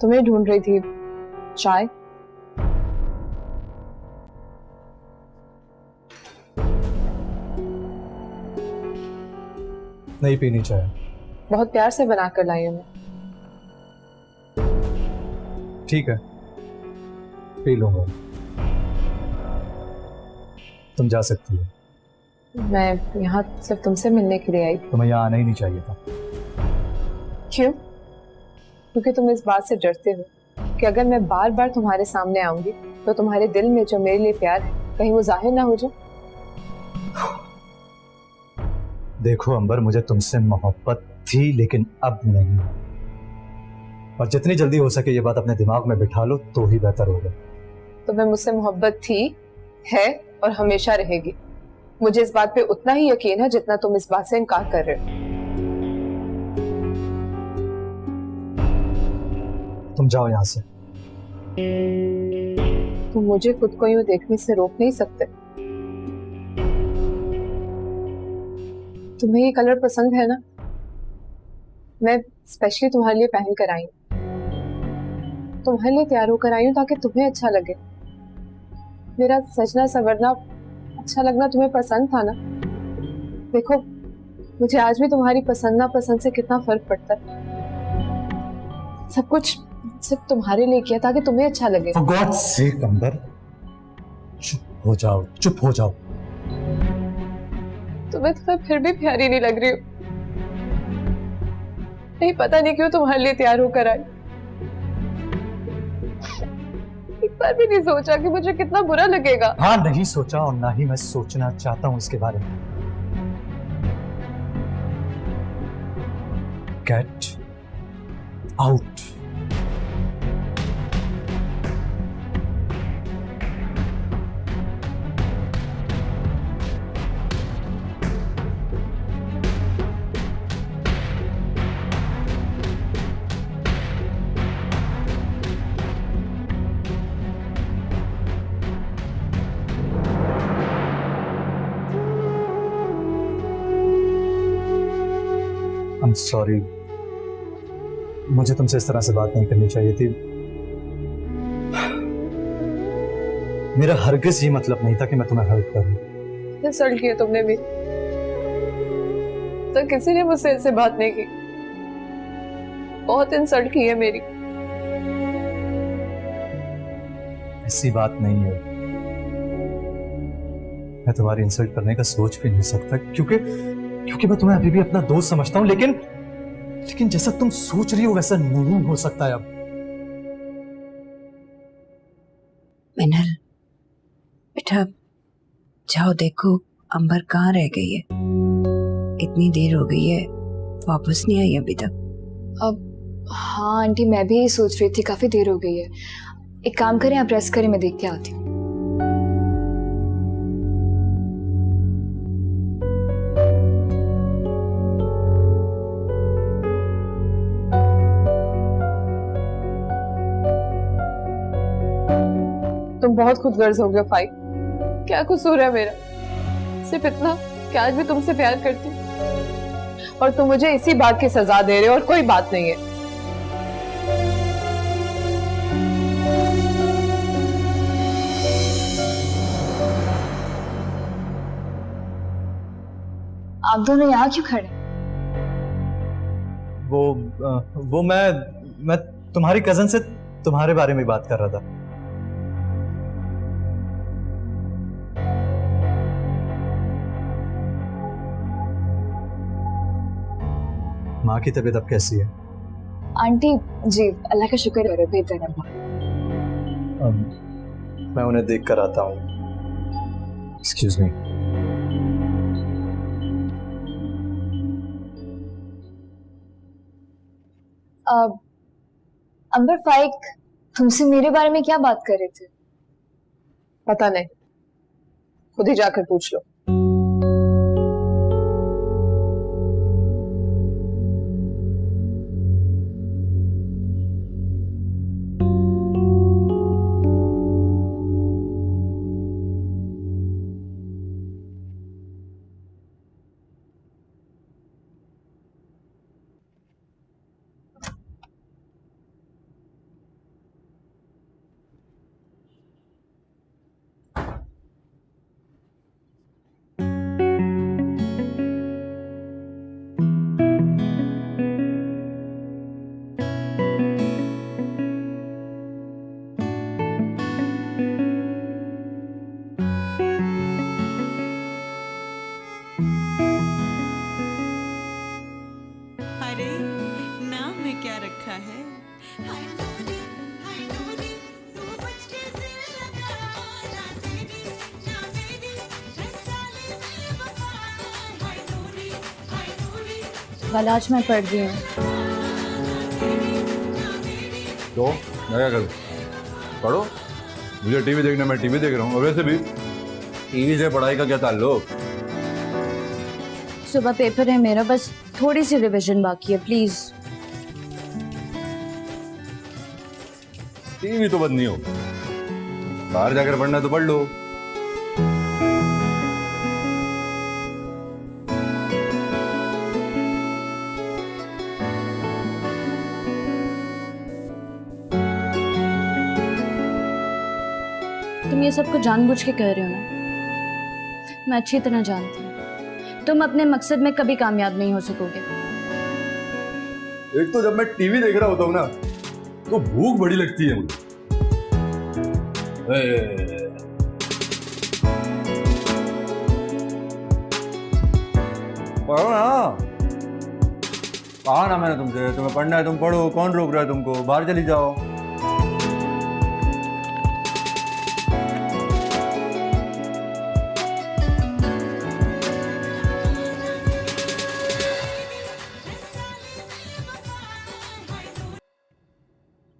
तुम्हें ढूंढ रही थी। चाय? नहीं पीनी चाय। बहुत प्यार से बना कर लाई हूँ मैं। ठीक है, पी लूंगा। तुम जा सकती हो। मैं यहाँ सिर्फ तुमसे मिलने के लिए आई। तुम्हें यहाँ आना ही नहीं चाहिए था। क्यों? क्योंकि तुम इस बात से डरते हो कि अगर मैं बार बार तुम्हारे सामने आऊंगी तो तुम्हारे दिल में जो मेरे लिए प्यार है कहीं वो जाहिर ना हो जाए। देखो अंबर, मुझे तुमसे मोहब्बत थी लेकिन अब नहीं। और जितनी जल्दी हो सके ये बात अपने दिमाग में बिठा लो तो ही बेहतर होगा। तुम्हें मुझसे मोहब्बत थी, है और हमेशा रहेगी। मुझे इस बात पे उतना ही यकीन है जितना तुम इस बात से इनकार कर रहे हो। तुम जाओ यहाँ से। तुम मुझे खुद को यूं देखने से रोक नहीं सकते। तुम्हें ये कलर पसंद है ना? मैं स्पेशली तुम्हारे लिए पहन कर आई हूं, तुम्हारे लिए तैयार होकर आई हूं ताकि तुम्हें अच्छा लगे। मेरा सजना सवरना, अच्छा लगना तुम्हें पसंद था ना? देखो, मुझे आज भी तुम्हारी पसंद नापसंद से कितना फर्क पड़ता है। सब कुछ सिर्फ तुम्हारे लिए किया ताकि तुम्हें अच्छा लगे। For God's sake, अंबर, चुप हो जाओ, चुप हो जाओ। तुम्हें फिर भी प्यारी नहीं लग रही हो। नहीं, पता नहीं क्यों तुम्हारे लिए तैयार होकर आई। एक बार भी नहीं सोचा कि मुझे कितना बुरा लगेगा। हाँ, नहीं सोचा और ना ही मैं सोचना चाहता हूँ इसके बारे में। Get out. I'm sorry, मुझे तुमसे इस तरह से बात नहीं करनी चाहिए थी। मेरा हरगिज ये मतलब नहीं था कि मैं तुम्हें हर्ट करूं। इंसल्ट किया तुमने भी। तो किसी ने मुझसे ऐसे बात नहीं की। बहुत इंसल्ट की है मेरी। ऐसी बात नहीं है। मैं तुम्हारी इंसल्ट करने का सोच भी नहीं सकता क्योंकि मैं तुम्हें अभी भी अपना दोस्त समझता हूं, लेकिन जैसा तुम सोच रही हो वैसा नहीं हो सकता है अब। मिनल बेटा, जाओ देखो अंबर कहाँ रह गई है। इतनी देर हो गई है, वापस नहीं आई अभी तक। अब हाँ आंटी, मैं भी यही सोच रही थी, काफी देर हो गई है। एक काम करें, आप रेस्ट करें, मैं देख के आती हूँ। तुम बहुत खुदगर्ज हो गए फाइक। क्या कसूर है मेरा? सिर्फ इतना कि आज भी तुमसे प्यार करती हूँ और तुम मुझे इसी बात की सजा दे रहे हो और कोई बात नहीं है। आप दोनों यहाँ क्यों खड़े? वो मैं तुम्हारी कजन से तुम्हारे बारे में बात कर रहा था। माँ की तबीयत अब कैसी है? आंटी जी, अल्लाह का शुक्र है, बेहतर है। मैं उन्हें देख कर आता हूँ। Excuse me. अंबर, फाइक तुमसे मेरे बारे में क्या बात कर रहे थे? पता नहीं, खुद ही जाकर पूछ लो। कल आज मैं पढ़ रही हूँ। तो मैं क्या करूँ? पढ़ो, मुझे टीवी देखना, मैं टीवी देख रहा हूँ। और वैसे भी टीवी से पढ़ाई का क्या ताल्लुक? सुबह पेपर है मेरा, बस थोड़ी सी रिवीजन बाकी है, प्लीज। टीवी तो बंद नहीं हो, बाहर जाकर पढ़ना है तो पढ़ लो। तुम ये सब कुछ जानबूझ के कह रहे हो ना? मैं अच्छी तरह जानती हूँ तुम अपने मकसद में कभी कामयाब नहीं हो सकोगे। एक तो जब मैं टीवी देख रहा होता हूँ ना, तो भूख बड़ी लगती है मुझे। पढ़ो ना, कहा ना मैंने तुमसे, तुम्हें पढ़ना है तुम पढ़ो, कौन रोक रहा है तुमको? बाहर चली जाओ।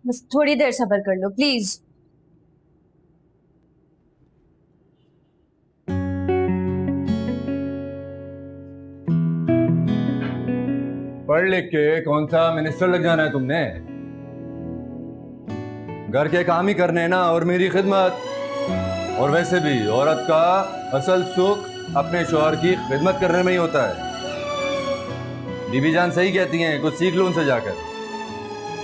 बस थोड़ी देर सब्र कर लो प्लीज। पढ़ लिख के कौन सा मिनिस्टर लग जाना है तुमने? घर के काम ही करने हैं ना, और मेरी खिदमत। और वैसे भी औरत का असल सुख अपने शौहर की खिदमत करने में ही होता है। बीबी जान सही कहती हैं, कुछ सीख लो उनसे जाकर,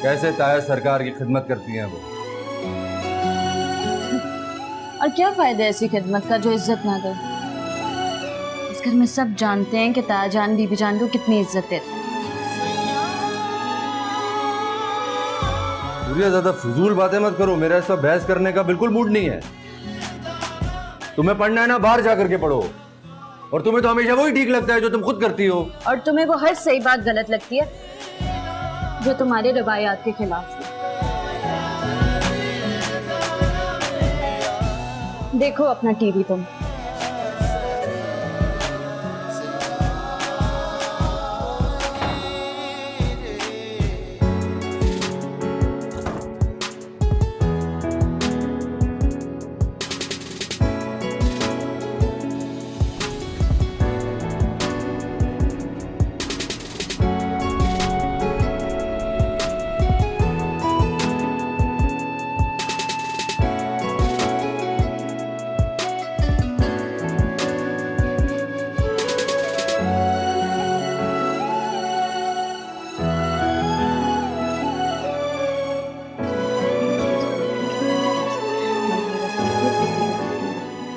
कैसे ताया सरकार की खिदमत करती हैं वो। और क्या फायदा ऐसी खिदमत का जो इज्जत ना दे? इस घर में सब जानते हैं कि ताया जान बीबी जान को कितनी इज्जत देते हैं। पूरी ज्यादा फजूल बातें मत करो, मेरा ऐसा बहस करने का बिल्कुल मूड नहीं है। तुम्हें पढ़ना है ना, बाहर जाकर के पढ़ो। और तुम्हें तो हमेशा वही ठीक लगता है जो तुम खुद करती हो। और तुम्हें वो हर सही बात गलत लगती है जो तुम्हारे रवायात के खिलाफ है। देखो अपना टीवी तुम।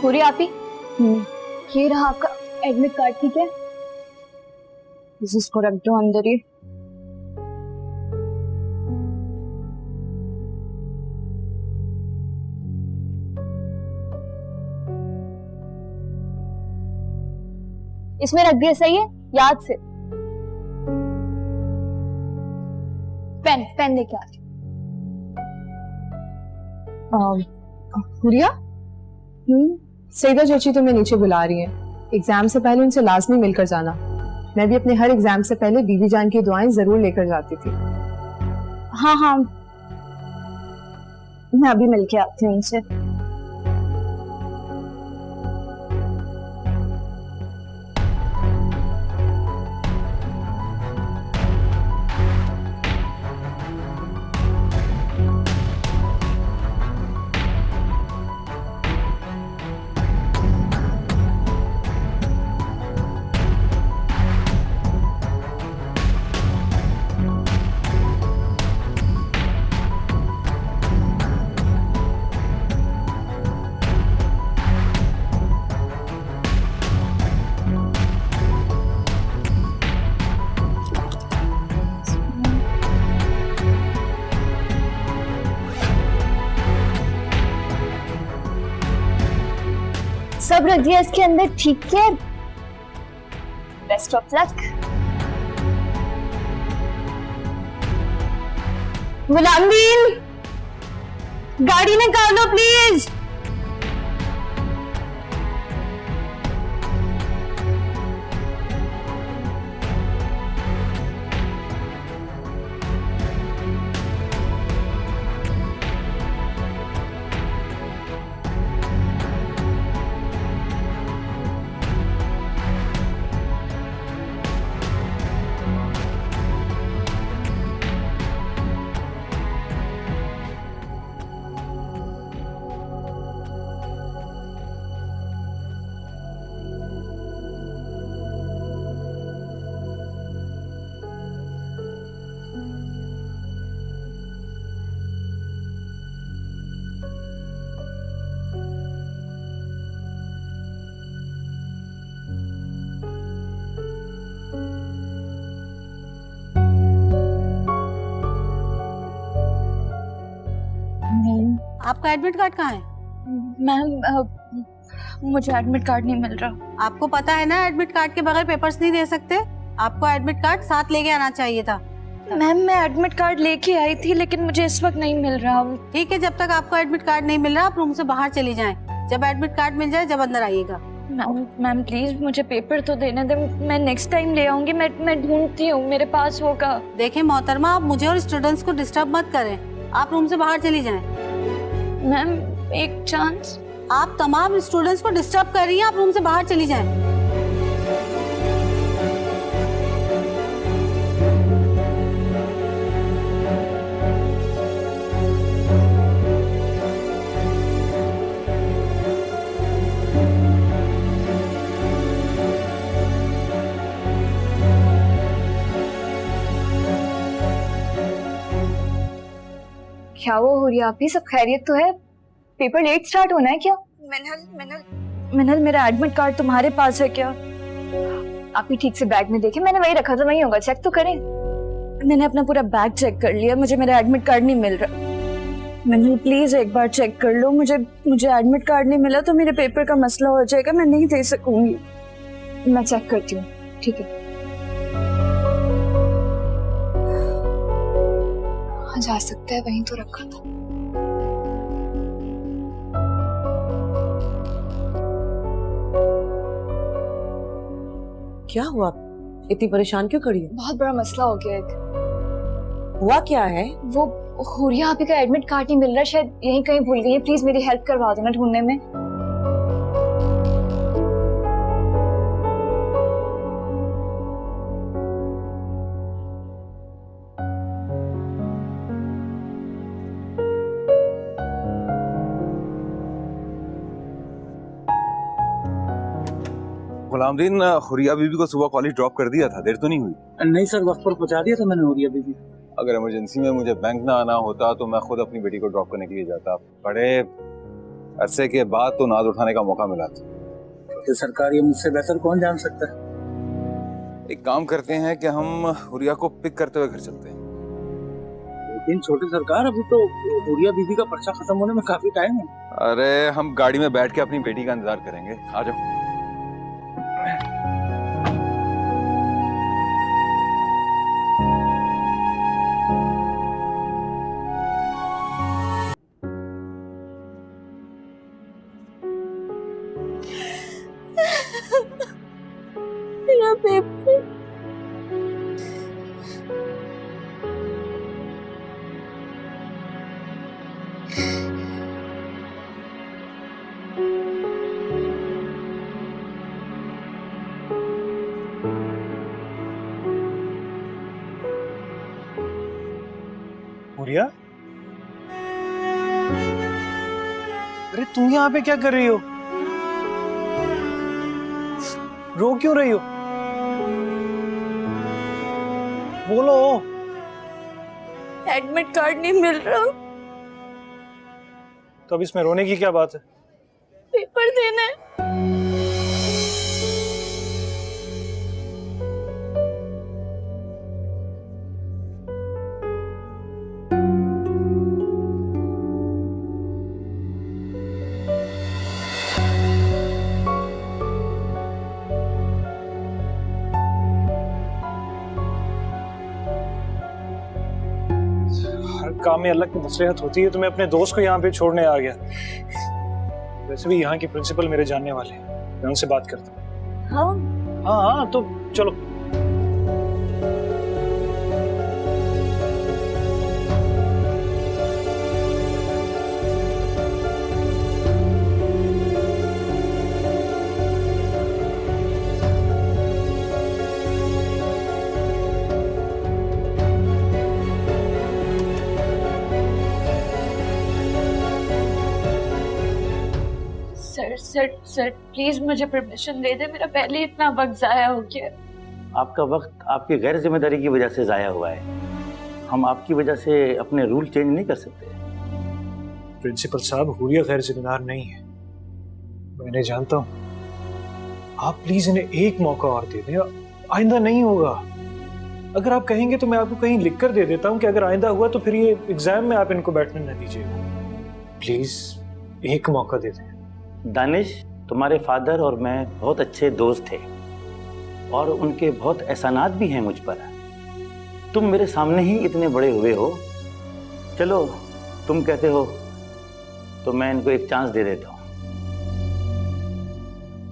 पूरी आप ही ये रहा आपका एडमिट कार्ड, ठीक है? इसको रख दो अंदर ही। इसमें रख दिया, सही है? याद से पेन लेके आ। गुड़िया, सईदा चाची तुम्हें नीचे बुला रही हैं। एग्जाम से पहले उनसे लाजमी मिलकर जाना। मैं भी अपने हर एग्जाम से पहले बीबी जान की दुआएं जरूर लेकर जाती थी। हाँ हाँ, मैं अभी मिल के आती हूँ उनसे। सब रख दिया इसके अंदर, ठीक है? Best of luck. गुलामदीन, गाड़ी निकालो प्लीज। आपका एडमिट कार्ड कहाँ है? मैम मुझे एडमिट कार्ड नहीं मिल रहा। आपको पता है ना एडमिट कार्ड के बगैर पेपर्स नहीं दे सकते। आपको एडमिट कार्ड साथ लेके आना चाहिए था। मैम मैं एडमिट कार्ड लेके आई थी लेकिन मुझे इस वक्त नहीं मिल रहा। ठीक है, जब तक आपको एडमिट कार्ड नहीं मिल रहा आप रूम से बाहर चली जाएं। जब एडमिट कार्ड मिल जाए जब अंदर आइएगा। मैम प्लीज मुझे पेपर तो देने दे, मैं नेक्स्ट टाइम ले आऊंगी। मैं ढूंढती हूँ, मेरे पास होगा। देखें मोहतरमा, आप मुझे और स्टूडेंट्स को डिस्टर्ब मत करें। आप रूम से बाहर चली जाएं। मैम एक चांस। आप तमाम स्टूडेंट्स को डिस्टर्ब कर रही हैं। आप रूम से बाहर चली जाएं। क्या वो हो रही है? आप ही सब खैरियत तो है? पेपर लेट स्टार्ट होना है क्या? मिनल मेरा एडमिट कार्ड तुम्हारे पास है क्या? आप ही ठीक से बैग में देखें, मैंने वही रखा था, वही होगा, चेक तो करें। मैंने अपना पूरा बैग चेक कर लिया, मुझे मेरा एडमिट कार्ड नहीं मिल रहा। मिनल प्लीज एक बार चेक कर लो, मुझे एडमिट कार्ड नहीं मिला तो मेरे पेपर का मसला हो जाएगा, मैं नहीं दे सकूंगी। मैं चेक करती हूँ, ठीक है? जा सकता है, वहीं तो रखा था। क्या हुआ? इतनी परेशान क्यों खड़ी हो? बहुत बड़ा मसला हो गया एक। हुआ क्या है? वो हुरिया आपी का एडमिट कार्ड नहीं मिल रहा, शायद यहीं कहीं भूल गई है। प्लीज मेरी हेल्प करवा देना ढूंढने में। गुलामदीन, हुरिया बीबी को सुबह कॉलेज ड्रॉप कर दिया था, देर तो नहीं हुई? नहीं सर, वक्त पर पहुंचा दिया था मैंने हुरिया बीबी। अगर इमरजेंसी में मुझे बैंक ना आना होता तो मैं खुद अपनी बेटी को ड्रॉप करने के लिए जाता। बड़े अरसे के बाद तो नाज उठाने का मौका मिला था। तो सरकार ये मुझसे बेहतर कौन जान सकता है? एक काम करते हैं कि हम हुरिया को पिक करते हुए घर चलते हैं। लेकिन छोटे सरकार, अभी तो हुरिया बीबी का पर्चा खत्म होने में काफी टाइम है। अरे हम गाड़ी में बैठ के अपनी बेटी का इंतजार करेंगे, आ जाओ। मेरा पेपर। हुरिया, अरे तुम यहाँ पे क्या कर रही हो? रो क्यों रही हो? बोलो। एडमिट कार्ड नहीं मिल रहा। तो अब इसमें रोने की क्या बात है? पेपर देना है। काम में अल्लाह की मसलिहत होती है, तो मैं अपने दोस्त को यहाँ पे छोड़ने आ गया। वैसे भी यहाँ के प्रिंसिपल मेरे जानने वाले हैं, मैं उनसे बात करता हूँ। हाँ हाँ, तो चलो। सर प्लीज मुझे परमिशन दे दे, मेरा पहले इतना वक्त जाया हो गया। आपका वक्त आपकी गैर जिम्मेदारी की वजह से जाया हुआ है। हम आपकी वजह से अपने रूल चेंज नहीं कर सकते। प्रिंसिपल साहब, हुरिया गैर जिम्मेदार नहीं है, मैं इन्हें जानता हूँ। आप प्लीज इन्हें एक मौका और दे दें, आइंदा नहीं होगा। अगर आप कहेंगे तो मैं आपको कहीं लिख कर दे देता हूँ कि अगर आइंदा हुआ तो फिर ये एग्जाम में आप इनको बैठने न दीजिएगा। प्लीज एक मौका दे दें। दानिश, तुम्हारे फादर और मैं बहुत अच्छे दोस्त थे और उनके बहुत एहसानात भी हैं मुझ पर। तुम मेरे सामने ही इतने बड़े हुए हो, चलो तुम कहते हो तो मैं इनको एक चांस दे देता हूँ।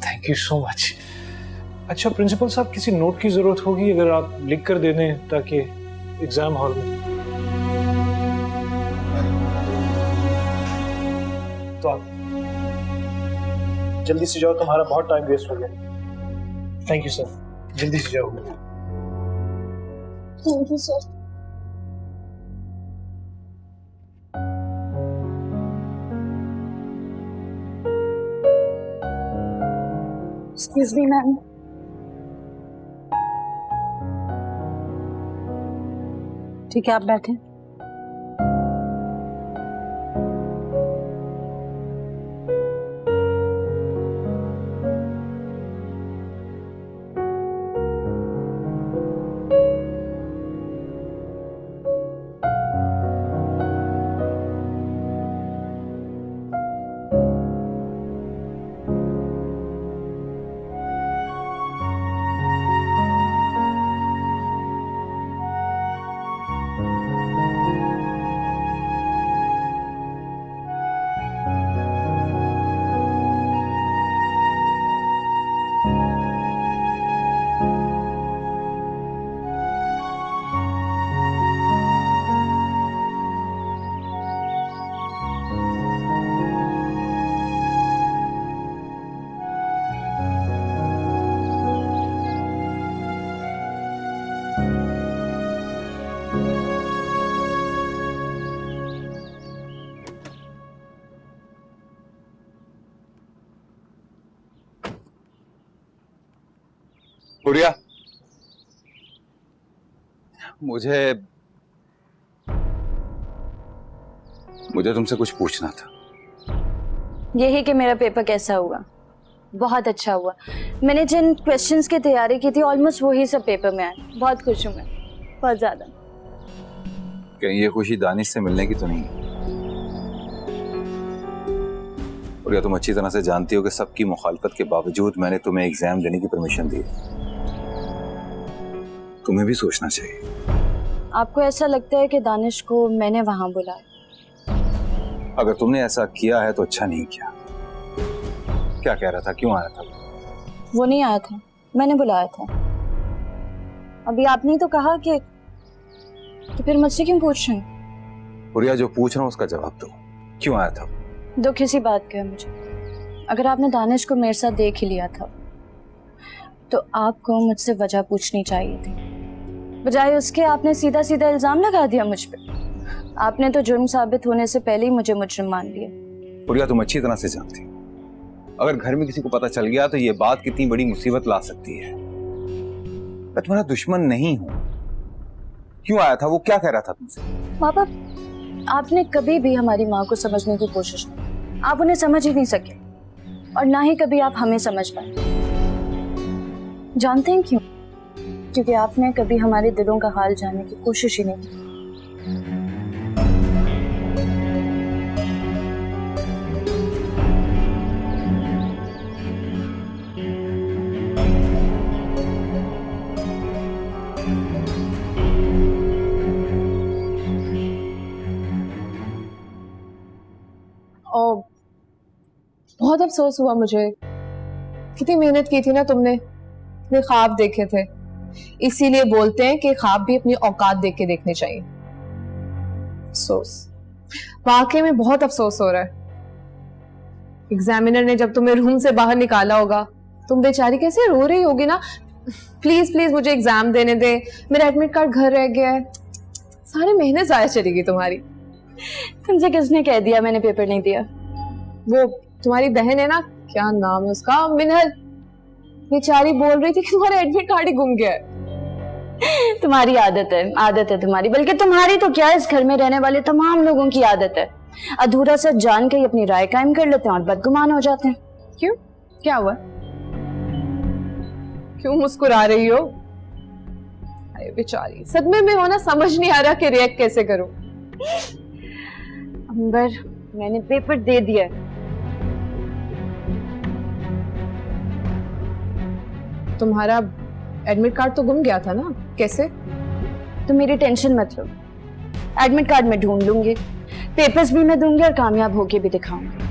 Thank you so much. अच्छा प्रिंसिपल साहब, किसी नोट की जरूरत होगी अगर आप लिख कर दे दें ताकि एग्जाम हॉल में। तो आप जल्दी से जाओ, तुम्हारा बहुत टाइम वेस्ट हो गया। थैंक यू सर, जल्दी से जाओ। Thank you sir. Excuse me ma'am. ठीक है, आप बैठे। हुरिया, मुझे तुमसे कुछ पूछना था। यही कि मेरा पेपर कैसा हुआ? बहुत अच्छा हुआ। मैंने जिन क्वेश्चंस की तैयारी की थी ऑलमोस्ट वही सब पेपर में आए। बहुत खुश हूँ मैं, बहुत ज्यादा। कहीं ये खुशी दानिश से मिलने की तो नहीं? और या तुम अच्छी तरह से जानती हो कि सबकी मुखालफत के बावजूद मैंने तुम्हें एग्जाम देने की परमिशन दी। तुम्हें भी सोचना चाहिए। आपको ऐसा लगता है कि दानिश को मैंने वहां बुलाया? अगर तुमने ऐसा किया है तो अच्छा नहीं किया। क्या कह रहा था, क्यों आया था? वो नहीं आया था, मैंने बुलाया था। अभी आपने ही तो कहा कि तो फिर मुझसे क्यों पूछ रहे हैं? हुरिया, जो पूछ रहा हूँ उसका जवाब दो। क्यों आया था? दुख इसी बात का है मुझे। अगर आपने दानिश को मेरे साथ देख ही लिया था तो आपको मुझसे वजह पूछनी चाहिए थी। बजाय उसके आपने सीधा सीधा इल्जाम लगा दिया मुझ पे। आपने तो जुर्म साबित होने से पहले ही मुझे मुजरिम मान लिया। हुरिया, तुम अच्छी तरह से जानती हो अगर घर में किसी को पता चल गया तो ये बात कितनी बड़ी मुसीबत ला सकती है। मैं तुम्हारा दुश्मन नहीं हूं। क्यों आया था? वो क्या कह रहा था तुमसे? पापा, आपने कभी भी हमारी माँ को समझने की कोशिश नहीं की। आप उन्हें समझ ही नहीं सके और ना ही कभी आप हमें समझ पाए। जानते हैं क्यों? क्योंकि आपने कभी हमारे दिलों का हाल जानने की कोशिश ही नहीं की। और बहुत अफसोस हुआ मुझे। कितनी मेहनत की थी ना तुमने, इतने ख्वाब देखे थे। इसीलिए बोलते हैं कि ख्वाब भी अपनी औकात देख के देखने चाहिए। अफसोस, वाकई में बहुत अफसोस हो रहा है। एग्जामिनर ने जब तुम्हें रूम से बाहर निकाला होगा, तुम बेचारी कैसे रो रही होगी ना। प्लीज प्लीज मुझे एग्जाम देने दे, मेरा एडमिट कार्ड घर रह गया है। सारी मेहनत जाया चलेगी तुम्हारी। तुमसे किसने कह दिया मैंने पेपर नहीं दिया? वो तुम्हारी बहन है ना, क्या नाम है उसका, मिनहल, बेचारी बोल रही थी कि तुम्हारा एडमिट कार्ड ही गुम गया है। तुम्हारी आदत है तुम्हारी। बल्कि तुम्हारी तो क्या, इस घर में रहने वाले तमाम लोगों की आदत है। अधूरा सच जान के ही अपनी राय कायम कर लेते हैं और बदगुमान हो जाते हैं। क्यों, क्या हुआ? क्यों मुस्कुरा रही हो? अरे बेचारी, सदमे में हो ना, समझ नहीं आ रहा कि रिएक्ट कैसे करूं। अंबर, मैंने पेपर दे दिया है। तुम्हारा एडमिट कार्ड तो गुम गया था ना, कैसे? तो मेरी टेंशन मत लो, एडमिट कार्ड में ढूंढ लूंगी, पेपर्स भी मैं दूंगी और कामयाब होके भी दिखाऊंगी।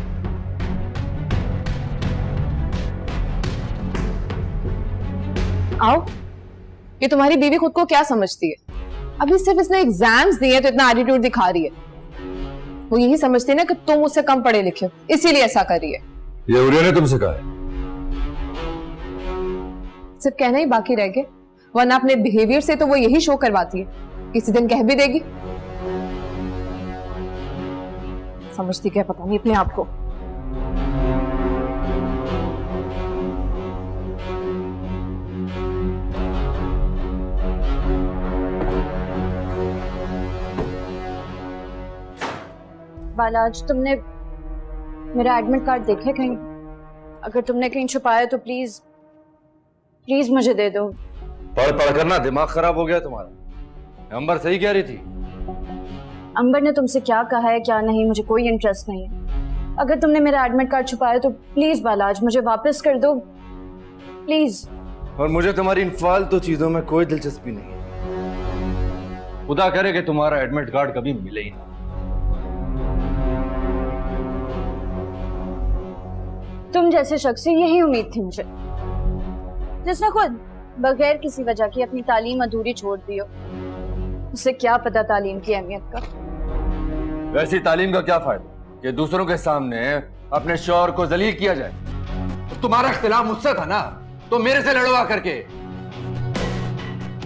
आओ, ये तुम्हारी बीवी खुद को क्या समझती है? अभी सिर्फ इसने एग्जाम्स दिए तो इतना एटीट्यूड दिखा रही है। वो यही समझती है ना कि तुम उससे कम पढ़े लिखे हो, इसीलिए ऐसा कर रही है। ये उरिया ने तुमसे कहा है? सिर्फ कहना ही बाकी रह गया, वरना अपने बिहेवियर से तो वो यही शो करवाती है, किसी दिन कह भी देगी। समझती क्या पता नहीं अपने आप को। बालाज, तुमने मेरा एडमिट कार्ड देखा कहीं? अगर तुमने कहीं छुपाया तो प्लीज प्लीज मुझे दे दो। पढ़ पढ़ कर ना दिमाग खराब हो गया तुम्हारा। अंबर सही कह रही थी। अंबर ने तुमसे क्या कहा है क्या नहीं मुझे कोई इंटरेस्ट नहीं है। अगर तुमने मेरा एडमिट कार्ड छुपाया तो प्लीज बालाज मुझे वापस कर दो, प्लीज। और मुझे तुम्हारी इन फालतू चीजों में कोई दिलचस्पी नहीं है। खुदा करे कि तुम्हारा एडमिट कार्ड कभी मिले ही ना। तुम जैसे शख्स से यही उम्मीद थी मुझे, जिसने खुद बगैर किसी वजह की अपनी तालीम अधूरी छोड़ दी हो। उसे क्या पता तालीम की अहमियत का। वैसी तालीम का क्या फायदा कि दूसरों के सामने अपने शौहर को जलील किया जाए। तो तुम्हारा इख्तिलाफ मुझसे था ना, तो मेरे से लड़वा करके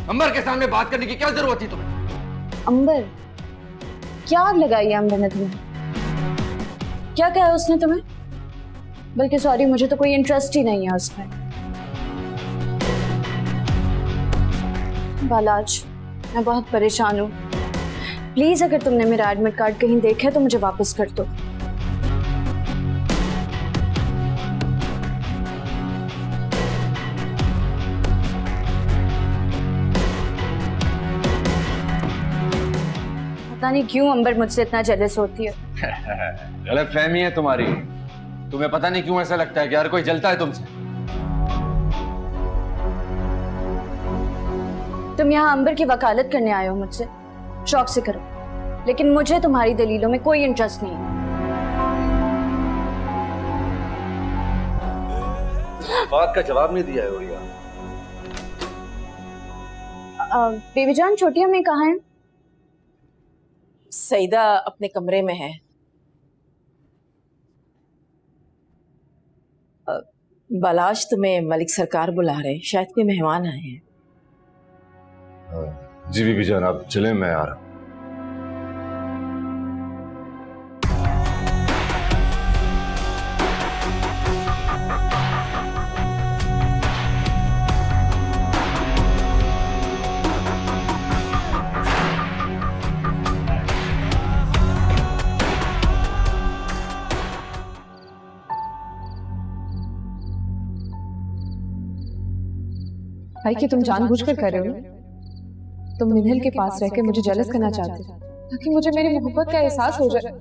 अंबर के सामने बात करने की क्या जरूरत थी तुम्हें? अंबर? क्या आग लगाई है अंबर ने तुम्हें? क्या कहा उसने तुम्हें? बल्कि सॉरी, मुझे तो कोई इंटरेस्ट ही नहीं है उसमें। बालाज, मैं बहुत परेशान हूँ। प्लीज अगर तुमने मेरा एडमिट कार्ड कहीं देखा है तो मुझे वापस कर दो। पता नहीं क्यों अंबर मुझसे इतना जेलस होती है। गलत फहमी है तुम्हारी। तुम्हें पता नहीं क्यों ऐसा लगता है कि हर कोई जलता है तुमसे। तुम यहाँ अंबर की वकालत करने आए हो मुझसे, शौक से करो, लेकिन मुझे तुम्हारी दलीलों में कोई इंटरेस्ट नहीं है। बात का जवाब नहीं दिया है उरिया। बेबी जान, छोटी अम्मी कहाँ है? सईदा अपने कमरे में है। बालाज, तुम्हें मलिक सरकार बुला रहे हैं, शायद कोई मेहमान आए हैं। जी बीबी जान, आप चले, मैं आ रहा हूं। भाई कि तुम जानबूझकर कर रहे हो। तुम मिनहल के पास रह के मुझे जेलस करना चाहते हो ताकि मुझे मेरी मोहब्बत का एहसास हो जाए।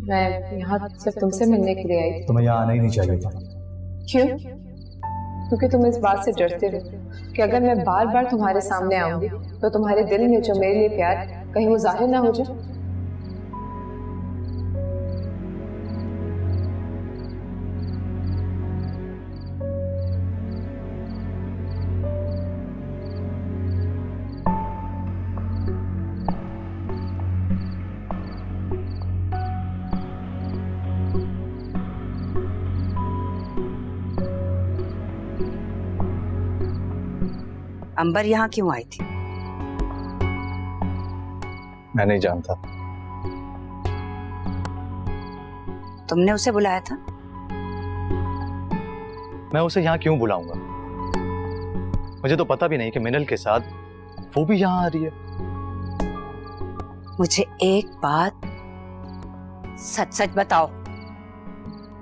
मैं यहाँ सिर्फ तुमसे मिलने के लिए आई। तुम्हें यहाँ आना ही नहीं चाहिए था। क्यों? क्योंकि तुम इस बात से डरते हो कि अगर मैं बार बार तुम्हारे सामने आऊंगी तो तुम्हारे दिल में जो मेरे लिए प्यार कहीं वो जाहिर ना हो जाए। अंबर यहाँ क्यों आई थी? मैं नहीं जानता। तुमने उसे बुलाया था? मैं उसे यहाँ क्यों बुलाऊंगा? मुझे तो पता भी नहीं कि मिनल के साथ वो भी यहाँ आ रही है। मुझे एक बात सच सच बताओ।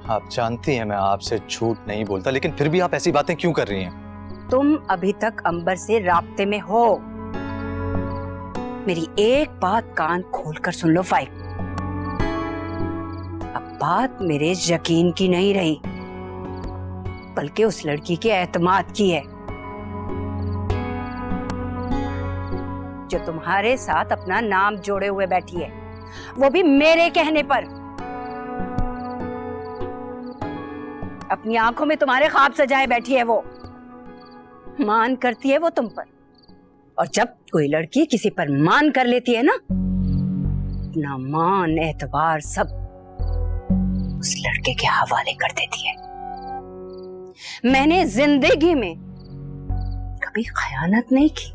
आप जानती हैं मैं आपसे झूठ नहीं बोलता, लेकिन फिर भी आप ऐसी बातें क्यों कर रही हैं? तुम अभी तक अंबर से राब्ते में हो। मेरी एक बात कान खोलकर सुन लो फाइक। बात मेरे यकीन की नहीं रही, बल्कि उस लड़की के एतमाद की है, जो तुम्हारे साथ अपना नाम जोड़े हुए बैठी है, वो भी मेरे कहने पर। अपनी आंखों में तुम्हारे ख्वाब सजाए बैठी है वो, मान करती है वो तुम पर। और जब कोई लड़की किसी पर मान कर लेती है ना, अपना मान एतबार सब उस लड़के के हवाले कर देती है। मैंने जिंदगी में कभी खयानत नहीं की,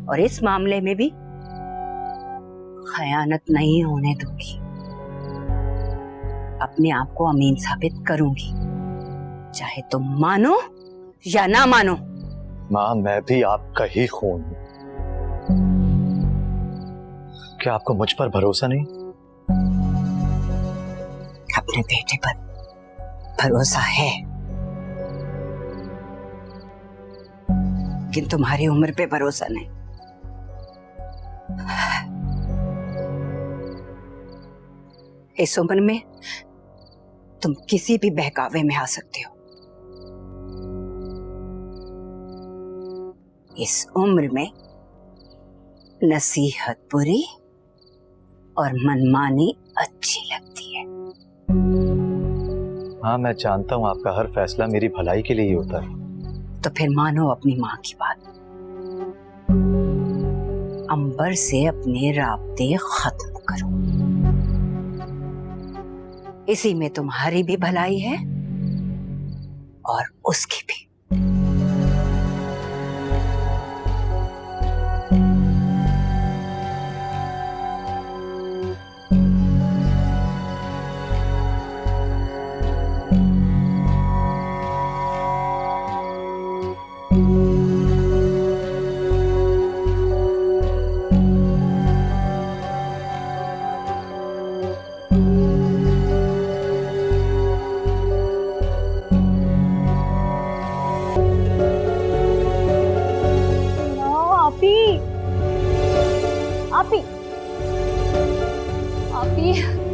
और इस मामले में भी खयानत नहीं होने दूंगी। अपने आप को अमीन साबित करूंगी, चाहे तुम मानो या ना मानो। माँ, मैं भी आपका ही खून हूं। क्या आपको मुझ पर भरोसा नहीं? अपने बेटे पर भरोसा है, लेकिन तुम्हारी उम्र पे भरोसा नहीं। इस उम्र में तुम किसी भी बहकावे में आ सकते हो। इस उम्र में नसीहत बुरी और मनमानी अच्छी लगती है। हाँ, मैं जानता हूँ आपका हर फैसला मेरी भलाई के लिए ही होता है। तो फिर मानो अपनी माँ की बात, अंबर से अपने राब्ते खत्म करो। इसी में तुम्हारी भी भलाई है और उसकी भी।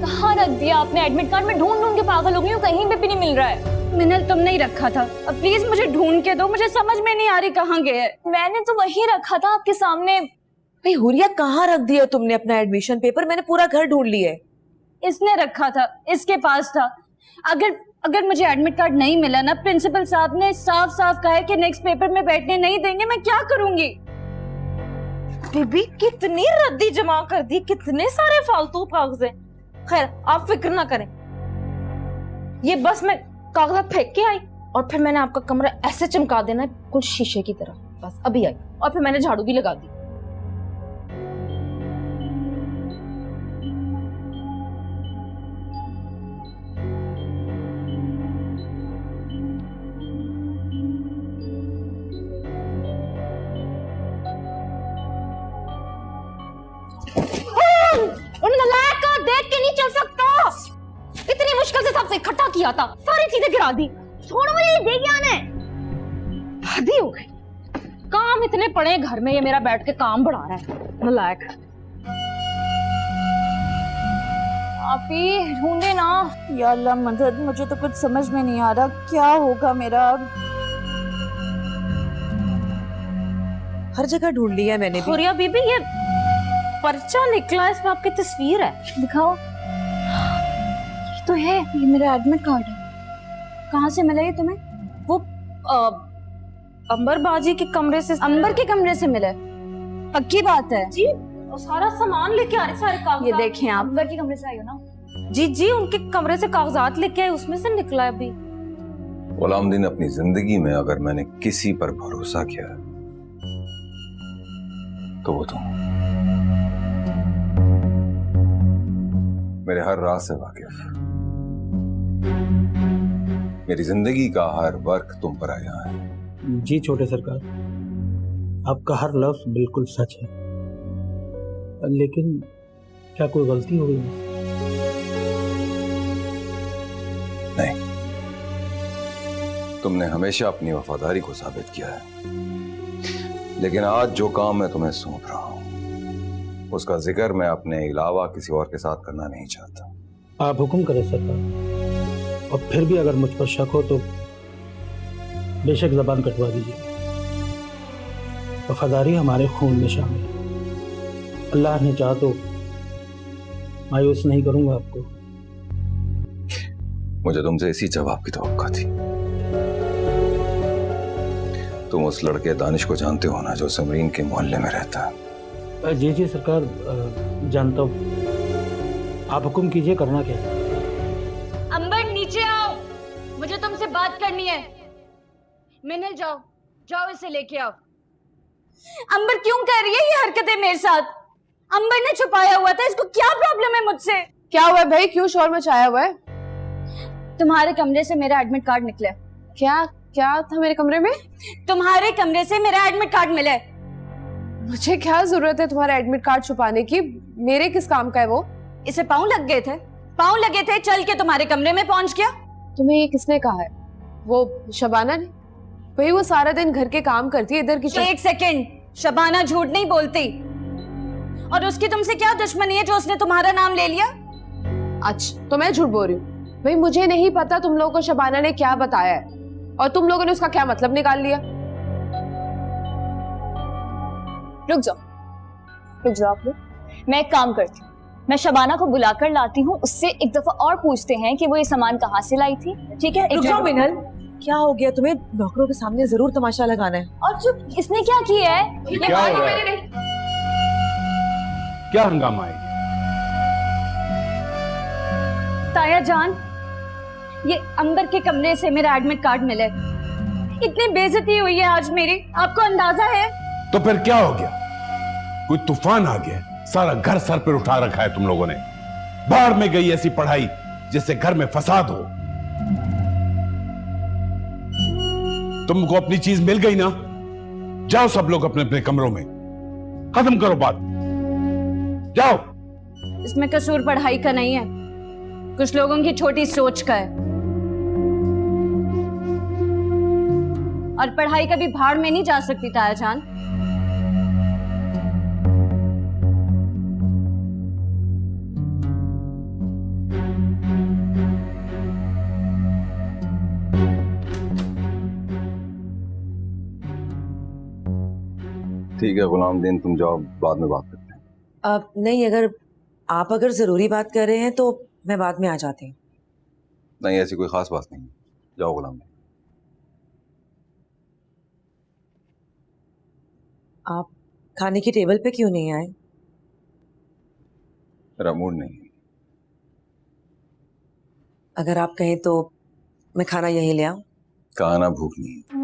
कहाँ रख दिया आपने एडमिट कार्ड? में ढूंढ ढूंढ के पागल हो गई हूँ, कहीं पे भी नहीं मिल रहा है। मिनल, तुमने ही रखा था, अब प्लीज मुझे ढूंढ के दो, मुझे समझ में नहीं आ रही कहाँ गए। मैंने तो वही रखा था आपके सामने। भाई हुरिया, कहाँ रख दिया तुमने अपना एडमिशन पेपर? मैंने पूरा घर ढूंढ लिया है। इसने रखा था, इसके पास था। अगर मुझे एडमिट कार्ड नहीं मिला ना, प्रिंसिपल साहब ने साफ साफ कहा है कि नेक्स्ट पेपर में बैठने नहीं देंगे। मैं क्या करूंगी? बीबी, कितनी रद्दी जमा कर दी, कितने सारे फालतू कागज हैं। खैर, आप फिक्र ना करें, ये बस मैं कागजात फेंक के आई और फिर मैंने आपका कमरा ऐसे चमका देना है बिल्कुल शीशे की तरह। बस अभी आई और फिर मैंने झाड़ू भी लगा दी। देख के नहीं चल सकता। इतनी मुश्किल से सबसे इकट्ठा किया था, सारी चीजें गिरा दी। छोड़, मुझे दे क्या आने? हद ही हो गई। काम इतने पड़े घर में, ये मेरा बैठ के काम बढ़ा रहा है, नालायक। आप ही ढूंढे ना। या अल्लाह मदद, मुझे तो कुछ समझ में नहीं आ रहा, क्या होगा मेरा अब। हर जगह ढूंढ लिया है मैंने भी। हुरिया बीबी, ये पर्चा निकला, इसमें आपकी तस्वीर है, दिखाओ। ये तो है, ये मेरा एडमिट कार्ड है। कहाँ से मिला ये तुम्हें? वो अंबर बाजी के कमरे से। अंबर के कमरे से मिला? पक्की बात है जी, और सारा सामान लेके आ रहे, सारे कागजात। ये देखें आप, अंबर के कमरे से आई हो ना? जी जी, उनके कमरे से कागजात लेके आए, उसमें से निकला है अभी। गुलामुद्दीन, अपनी जिंदगी में अगर मैंने किसी पर भरोसा किया तो वो तुम। मेरे हर राज से वाकिफ, मेरी जिंदगी का हर वर्क तुम पर आया है। जी छोटे सरकार, आपका हर लफ्ज बिल्कुल सच है, लेकिन क्या कोई गलती हो गई? नहीं, तुमने हमेशा अपनी वफादारी को साबित किया है, लेकिन आज जो काम मैं तुम्हें सौंप रहा हूं उसका जिक्र मैं अपने अलावा किसी और के साथ करना नहीं चाहता। आप हुक्म करें सरकार, और फिर भी अगर मुझ पर शक हो तो बेशक जबान कटवा दीजिए। वफादारी हमारे खून में शामिल है। अल्लाह ने चाहा तो मायूस नहीं करूंगा आपको। मुझे तुमसे इसी जवाब की तवक्का थी। तुम उस लड़के दानिश को जानते हो ना, जो समरीन के मोहल्ले में रहता है? जी जी सरकार, जानता हूँ। आप हुक्म कीजिए, करना क्या है? अंबर नीचे आओ, मुझे तुमसे बात करनी है। मिनल जाओ, जाओ इसे लेके आओ। अंबर क्यों कर रही है ये हरकतें मेरे साथ? अंबर ने छुपाया हुआ था, इसको क्या प्रॉब्लम है मुझसे? क्या हुआ है भाई, क्यों शोर मचाया हुआ है? तुम्हारे कमरे से मेरा एडमिट कार्ड निकला। क्या क्या था मेरे कमरे में? तुम्हारे कमरे से मेरा एडमिट कार्ड मिला है। मुझे क्या जरूरत है तुम्हारा एडमिट कार्ड छुपाने की? मेरे किस काम का है वो? इसे पाँव लग गए थे, पाँव लगे थे, चल के तुम्हारे कमरे में पहुंच गया। तुम्हें ये किसने कहा है? वो शबाना ने? भाई वो सारा दिन घर के काम करती है, इधर की एक सेकेंड, शबाना झूठ नहीं बोलती। और उसकी तुमसे क्या दुश्मनी है जो उसने तुम्हारा नाम ले लिया? अच्छा, तो मैं झूठ बोल रही हूँ? भाई मुझे नहीं पता तुम लोगों को शबाना ने क्या बताया है, और तुम लोगों ने उसका क्या मतलब निकाल लिया। रुक जाओ आप लोग, मैं एक काम करती हूँ, मैं शबाना को बुलाकर लाती हूँ, उससे एक दफा और पूछते हैं कि वो ये सामान कहाँ से लाई थी। ठीक है? रुक जाओ मिनल, क्या हो गया तुम्हें? नौकरों के सामने जरूर तमाशा लगाना है। और चुप, इसने क्या किया है? ये क्या हो रहा है? क्या हंगामा है? ताया जान, ये अंबर के कमरे से मेरा एडमिट कार्ड मिला। इतनी बेइज्जती हुई है आज मेरी, आपको अंदाजा है? तो फिर क्या हो गया? कोई तूफान आ गया? सारा घर सर पर उठा रखा है तुम लोगों ने। बाहर में गई ऐसी पढ़ाई जिससे घर में फसाद हो। तुमको अपनी चीज मिल गई ना, जाओ सब लोग अपने अपने कमरों में, खत्म करो बात, जाओ। इसमें कसूर पढ़ाई का नहीं है, कुछ लोगों की छोटी सोच का है। और पढ़ाई कभी भाड़ में नहीं जा सकती ताया जान। ठीक है गुलाम दीन, तुम जाओ, बाद में बात करते हैं। नहीं, अगर जरूरी बात कर रहे हैं तो मैं बाद में आ जाती हूँ। नहीं, ऐसी कोई खास बात नहीं है, जाओ गुलाम दीन। आप खाने की टेबल पे क्यों नहीं आए? मेरा मूड नहीं है। अगर आप कहें तो मैं खाना यहीं ले आऊं? खाना भूख नहीं है।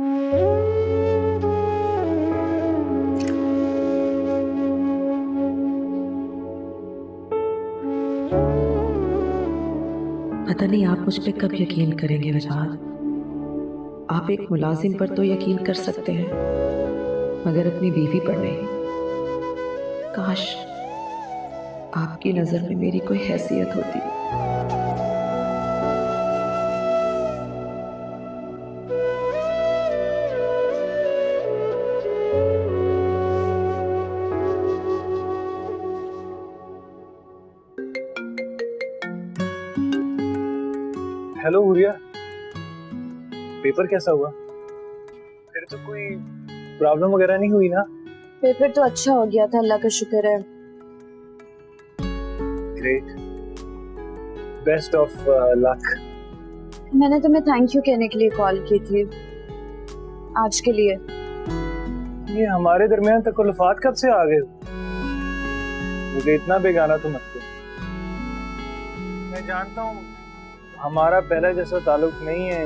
पता नहीं आप मुझ पे कब यकीन करेंगे वजाहत। आप एक मुलाजिम पर तो यकीन कर सकते हैं, मगर अपनी बीवी पर नहीं। काश आपकी नजर में मेरी कोई हैसियत होती। हेलो हुरिया, पेपर कैसा हुआ? फिर तो कोई प्रॉब्लम वगैरह नहीं हुई ना? पेपर तो अच्छा हो गया था, अल्लाह का शुक्र है। Great, best of luck. मैंने तुम्हें थैंक यू कहने के लिए कॉल की थी, आज के लिए। ये हमारे दरमियान तकल्लुफात कब से आ गए? मुझे इतना बेगाना तो मत करो। मैं जानता हूँ हमारा पहला जैसा ताल्लुक नहीं है,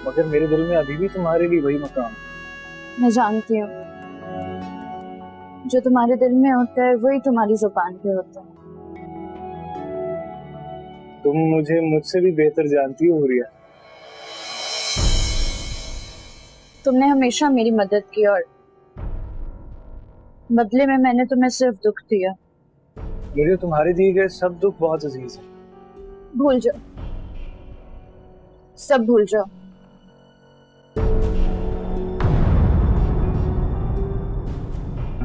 मगर मेरे दिल में अभी भी तुम्हारे लिए वही मकाम है। मैं जानती हूँ, जो तुम्हारे दिल में होता है वही तुम्हारी जुबान पे होता है। तुम मुझे मुझसे भी बेहतर जानती हो हुरिया। तुमने हमेशा मेरी मदद की और बदले में मैंने तुम्हें सिर्फ दुख दिया। मुझे तुम्हारे दिए गए सब दुख बहुत अजीज है। भूल जाओ, सब भूल जाओ।